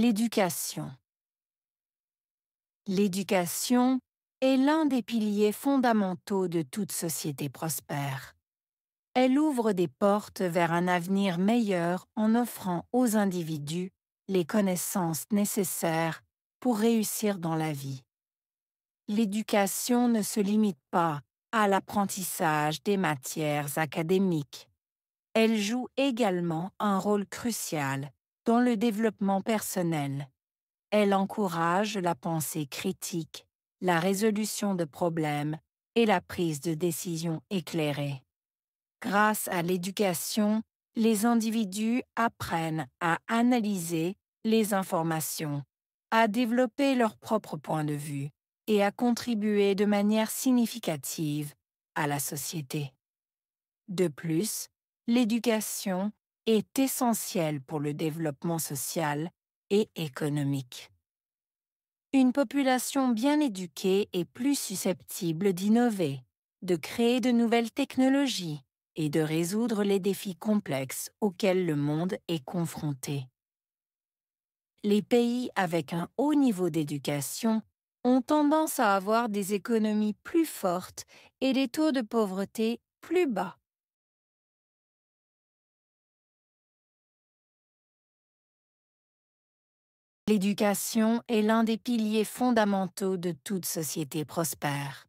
L'éducation. L'éducation est l'un des piliers fondamentaux de toute société prospère. Elle ouvre des portes vers un avenir meilleur en offrant aux individus les connaissances nécessaires pour réussir dans la vie. L'éducation ne se limite pas à l'apprentissage des matières académiques. Elle joue également un rôle crucial dans le développement personnel. Elle encourage la pensée critique, la résolution de problèmes et la prise de décisions éclairées. Grâce à l'éducation, les individus apprennent à analyser les informations, à développer leur propre point de vue et à contribuer de manière significative à la société. De plus, l'éducation est essentielle pour le développement social et économique. Une population bien éduquée est plus susceptible d'innover, de créer de nouvelles technologies et de résoudre les défis complexes auxquels le monde est confronté. Les pays avec un haut niveau d'éducation ont tendance à avoir des économies plus fortes et des taux de pauvreté plus bas. L'éducation est l'un des piliers fondamentaux de toute société prospère.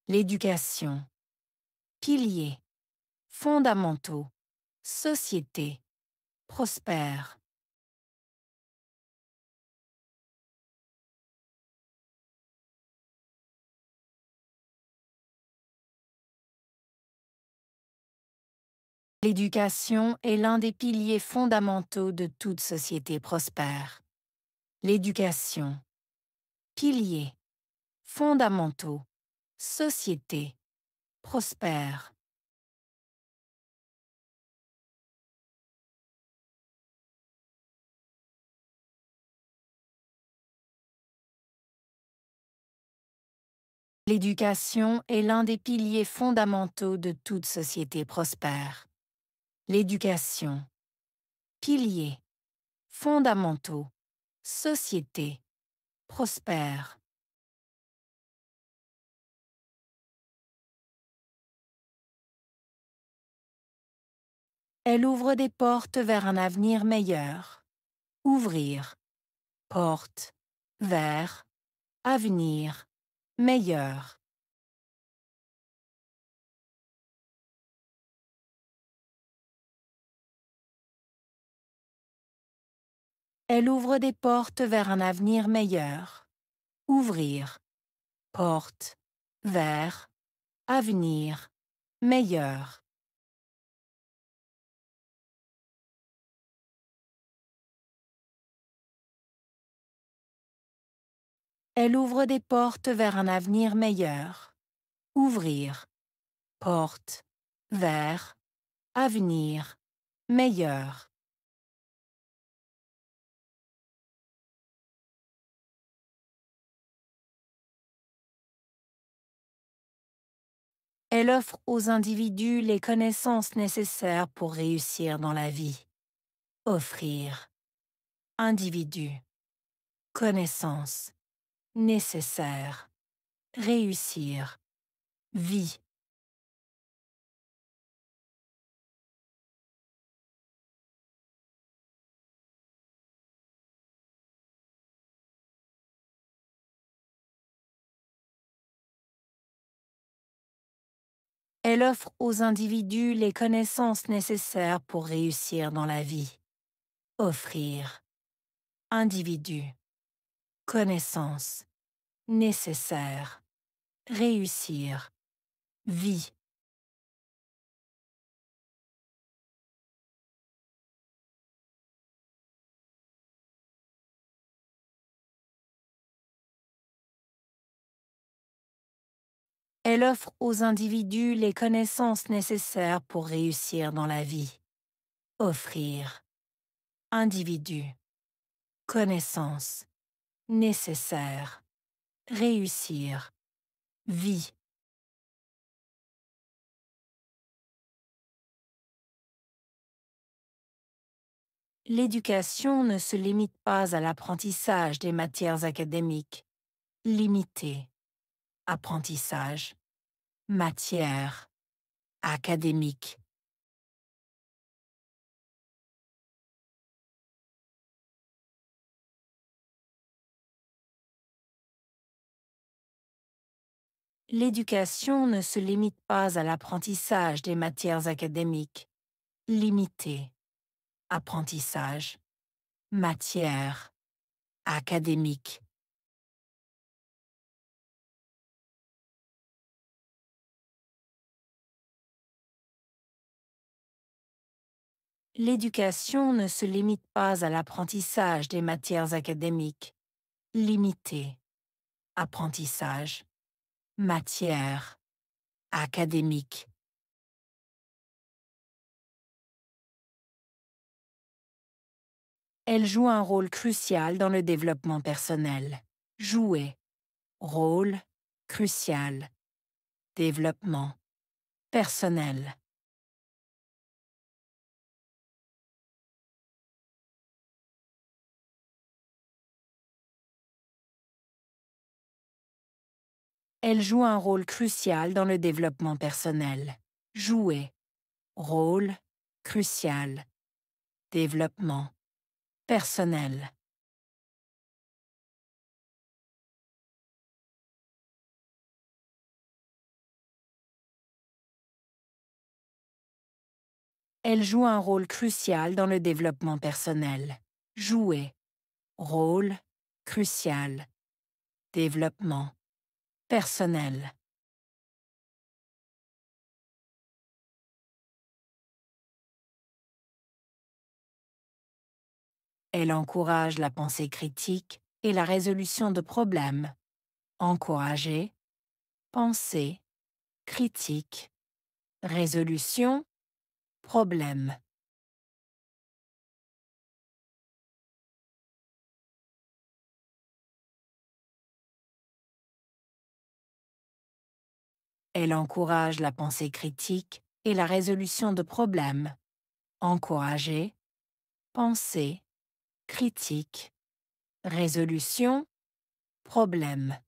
L'éducation. Piliers. Fondamentaux. Société. Prospère. L'éducation est l'un des piliers fondamentaux de toute société prospère. L'éducation. Piliers. Fondamentaux. Société. Prospère. L'éducation est l'un des piliers fondamentaux de toute société prospère. L'éducation. Piliers. Fondamentaux. Société. Prospère. Elle ouvre des portes vers un avenir meilleur. Ouvrir. Porte. Vers. Avenir. Meilleur. Elle ouvre des portes vers un avenir meilleur. Ouvrir. Porte. Vers. Avenir. Meilleur. Elle ouvre des portes vers un avenir meilleur. Ouvrir. Porte. Vers. Avenir. Meilleur. Elle offre aux individus les connaissances nécessaires pour réussir dans la vie. Offrir. Individu. Connaissances. Nécessaire. Réussir. Vie. Elle offre aux individus les connaissances nécessaires pour réussir dans la vie. Offrir. Individu. Connaissances. Nécessaire. Réussir. Vie. Elle offre aux individus les connaissances nécessaires pour réussir dans la vie. Offrir. Individu. Connaissances. Nécessaire. Réussir. Vie. L'éducation ne se limite pas à l'apprentissage des matières académiques. Limité. Apprentissage. Matière. Académique. L'éducation ne se limite pas à l'apprentissage des matières académiques. Limité. Apprentissage. Matière. Académique. L'éducation ne se limite pas à l'apprentissage des matières académiques. Limité. Apprentissage. Matière. Académique. Elle joue un rôle crucial dans le développement personnel. Jouer. Rôle. Crucial. Développement. Personnel. Elle joue un rôle crucial dans le développement personnel. Jouer. Rôle. Crucial. Développement. Personnel. Elle joue un rôle crucial dans le développement personnel. Jouer. Rôle. Crucial. Développement. Personnel. Elle encourage la pensée critique et la résolution de problèmes. Encourager. Pensée. Critique. Résolution. Problème. Elle encourage la pensée critique et la résolution de problèmes. Encourager. Pensée. Critique. Résolution. Problème.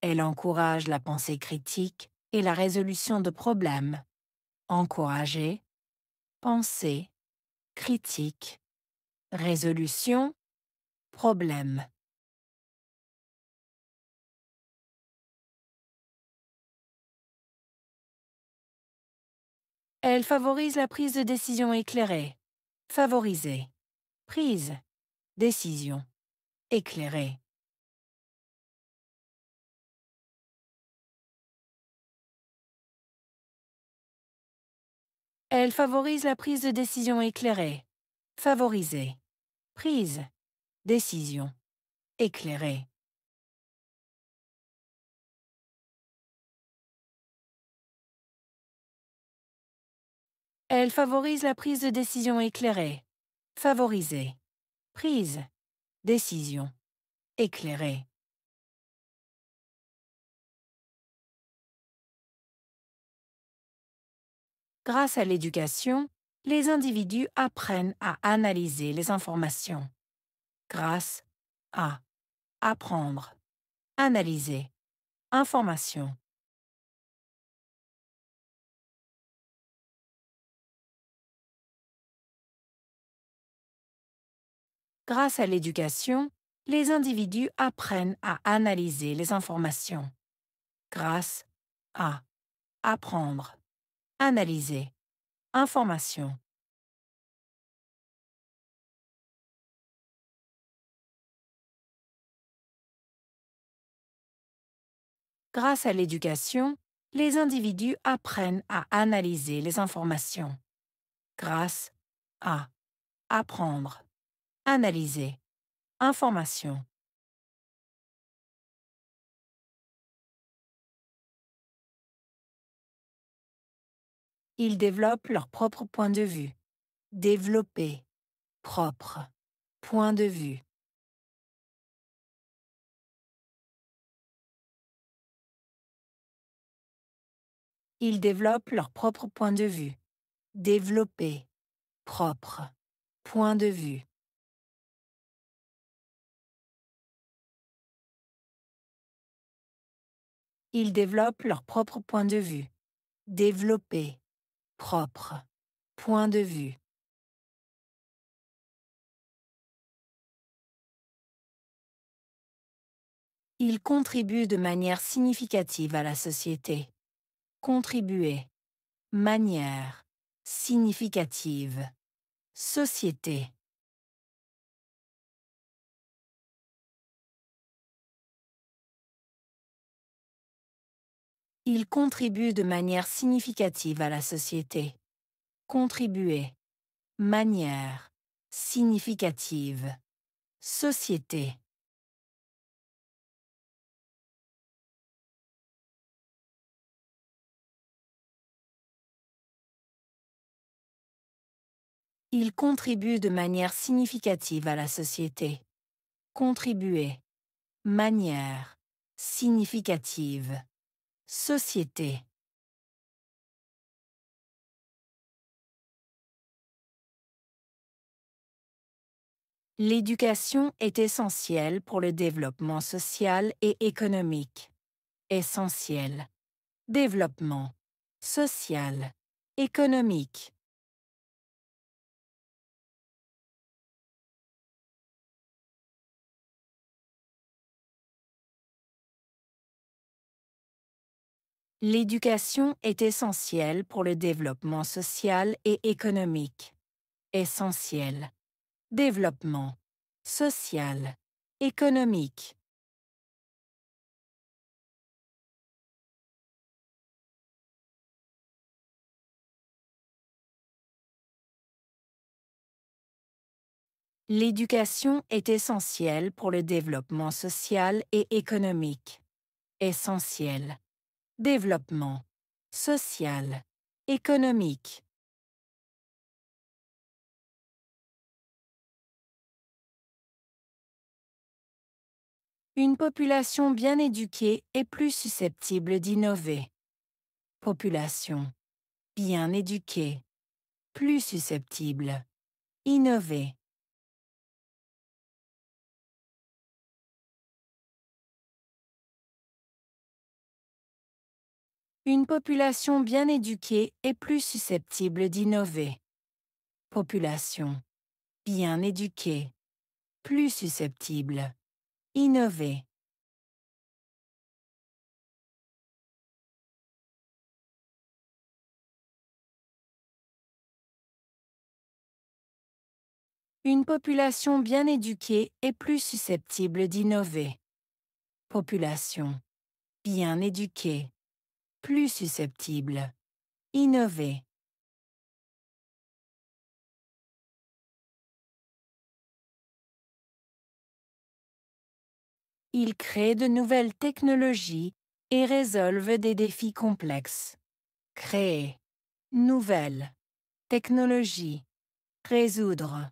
Elle encourage la pensée critique et la résolution de problèmes. Encourager. Pensée. Critique. Résolution. Problème. Elle favorise la prise de décision éclairée. Favoriser. Prise. Décision. Éclairée. Elle favorise la prise de décision éclairée. Favoriser. Prise. Décision. Éclairée. Elle favorise la prise de décision éclairée. Favoriser. Prise. Décision. Éclairée. Grâce à l'éducation, les individus apprennent à analyser les informations. Grâce à apprendre, analyser, information. Grâce à l'éducation, les individus apprennent à analyser les informations. Grâce à apprendre, analyser, information. Grâce à l'éducation, les individus apprennent à analyser les informations. Grâce à apprendre, analyser, information. Ils développent leur propre point de vue. Développer, propre, point de vue. Ils développent leur propre point de vue. Développer. Propre. Point de vue. Ils développent leur propre point de vue. Développer. Propre. Point de vue. Ils contribuent de manière significative à la société. Contribuer. Manière. Significative. Société. Ils contribuent de manière significative à la société. Contribuer. Manière. Significative. Société. Ils contribuent de manière significative à la société. Contribuer. Manière. Significative. Société. L'éducation est essentielle pour le développement social et économique. Essentiel. Développement. Social. Économique. L'éducation est essentielle pour le développement social et économique. Essentiel. Développement. Social. Économique. L'éducation est essentielle pour le développement social et économique. Essentiel. Développement. Social. Économique. Une population bien éduquée est plus susceptible d'innover. Population. Bien éduquée. Plus susceptible. Innover. Une population bien éduquée est plus susceptible d'innover. Population. Bien éduquée. Plus susceptible. Innover. Une population bien éduquée est plus susceptible d'innover. Population. Bien éduquée. Plus susceptible. Innover. Ils créent de nouvelles technologies et résolvent des défis complexes. Créer. Nouvelle. Technologie. Résoudre.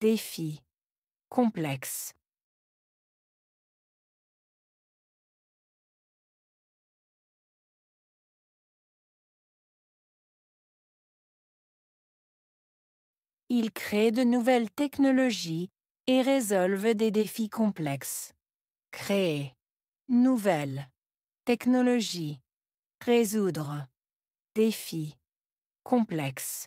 Défi. Complexe. Ils créent de nouvelles technologies et résolvent des défis complexes. Créer. Nouvelle. Technologie. Résoudre. Défi. Complexe.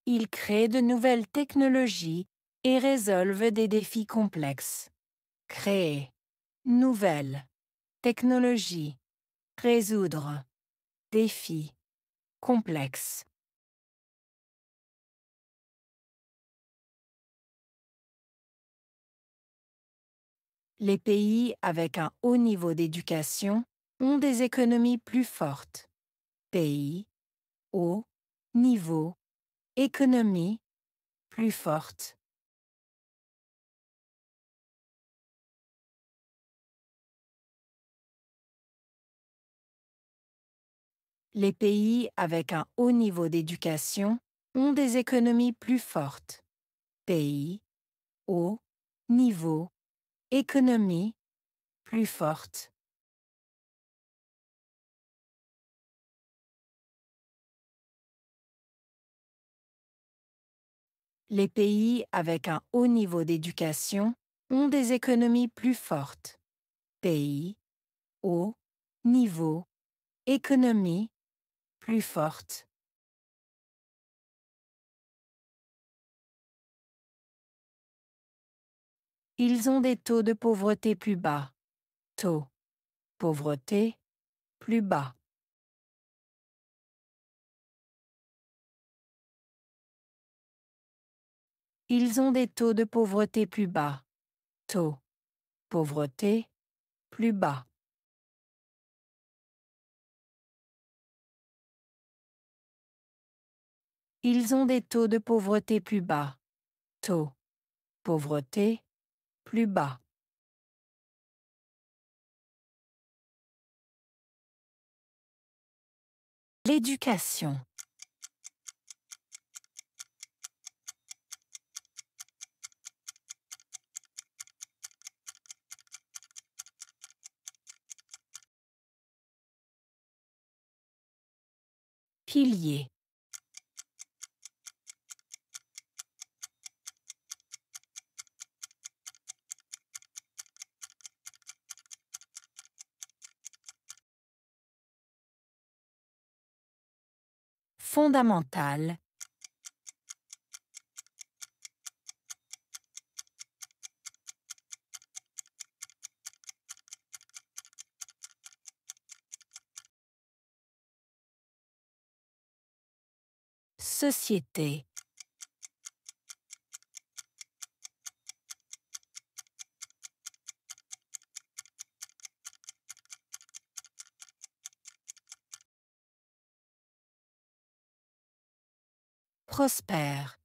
Ils créent de nouvelles technologies et résolvent des défis complexes. Créer. Nouvelle. Technologie. Résoudre. Défi. Complexe. Les pays avec un haut niveau d'éducation ont des économies plus fortes. Pays. Haut. Niveau. Économie. Plus forte. Les pays avec un haut niveau d'éducation ont des économies plus fortes. Pays, haut, niveau, économie, plus forte. Les pays avec un haut niveau d'éducation ont des économies plus fortes. Pays, haut, niveau, économie, plus forte. Ils ont des taux de pauvreté plus bas. Taux, pauvreté, plus bas. Ils ont des taux de pauvreté plus bas. Taux, pauvreté, plus bas. Ils ont des taux de pauvreté plus bas. Taux, pauvreté, plus bas. L'éducation. Pilier. Fondamental. Société. Prospère.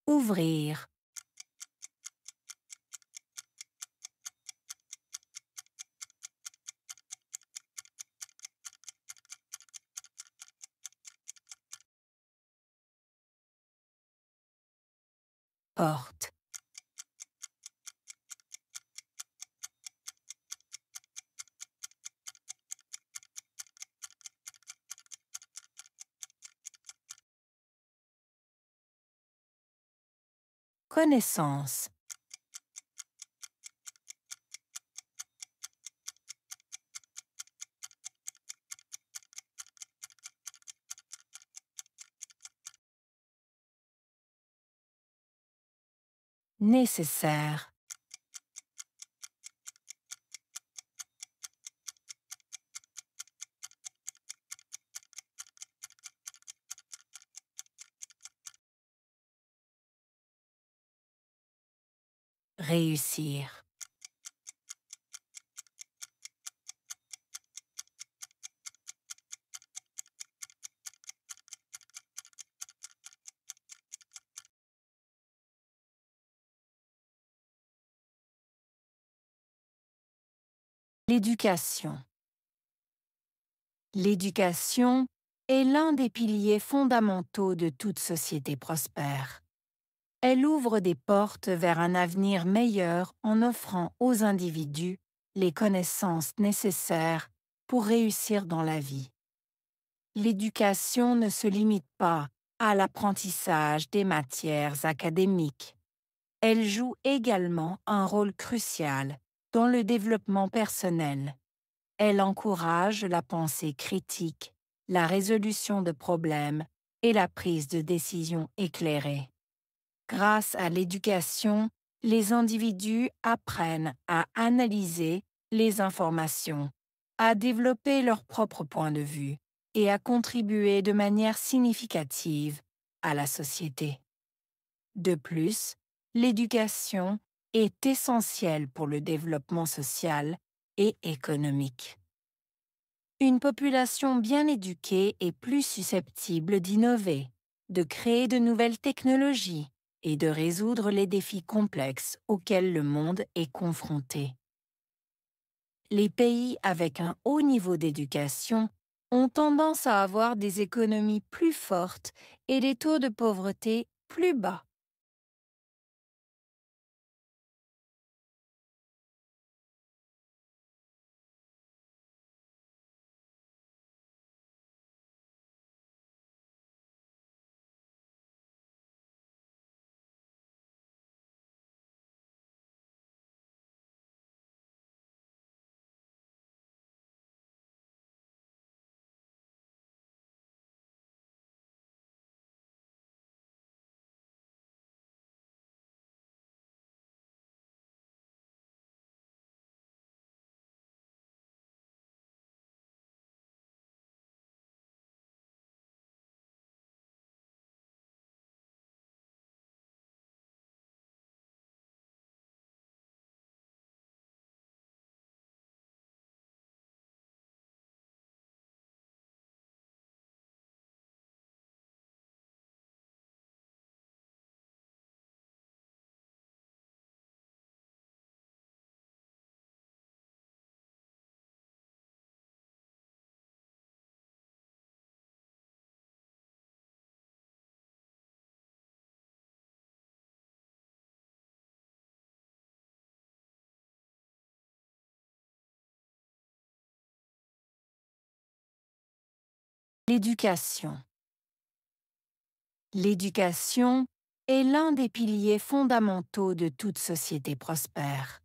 Ouvrir. Porte. Connaissance. Nécessaire. Réussir. L'éducation. L'éducation est l'un des piliers fondamentaux de toute société prospère. Elle ouvre des portes vers un avenir meilleur en offrant aux individus les connaissances nécessaires pour réussir dans la vie. L'éducation ne se limite pas à l'apprentissage des matières académiques. Elle joue également un rôle crucial dans le développement personnel. Elle encourage la pensée critique, la résolution de problèmes et la prise de décisions éclairées. Grâce à l'éducation, les individus apprennent à analyser les informations, à développer leur propre point de vue et à contribuer de manière significative à la société. De plus, l'éducation est essentielle pour le développement social et économique. Une population bien éduquée est plus susceptible d'innover, de créer de nouvelles technologies et de résoudre les défis complexes auxquels le monde est confronté. Les pays avec un haut niveau d'éducation ont tendance à avoir des économies plus fortes et des taux de pauvreté plus bas. L'éducation. L'éducation est l'un des piliers fondamentaux de toute société prospère.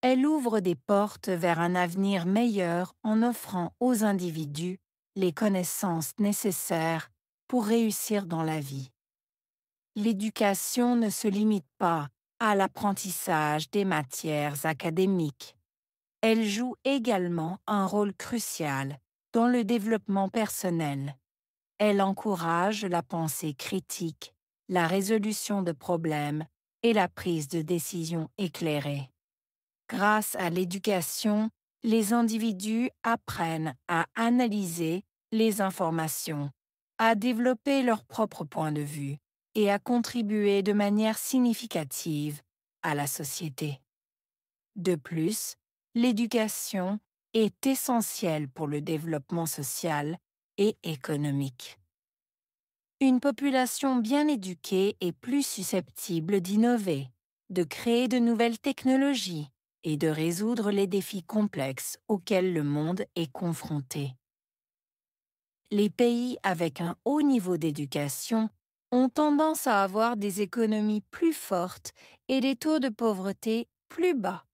Elle ouvre des portes vers un avenir meilleur en offrant aux individus les connaissances nécessaires pour réussir dans la vie. L'éducation ne se limite pas à l'apprentissage des matières académiques. Elle joue également un rôle crucial dans le développement personnel. Elle encourage la pensée critique, la résolution de problèmes et la prise de décisions éclairées. Grâce à l'éducation, les individus apprennent à analyser les informations, à développer leur propre point de vue et à contribuer de manière significative à la société. De plus, l'éducation est essentielle pour le développement social et économique. Une population bien éduquée est plus susceptible d'innover, de créer de nouvelles technologies et de résoudre les défis complexes auxquels le monde est confronté. Les pays avec un haut niveau d'éducation ont tendance à avoir des économies plus fortes et des taux de pauvreté plus bas.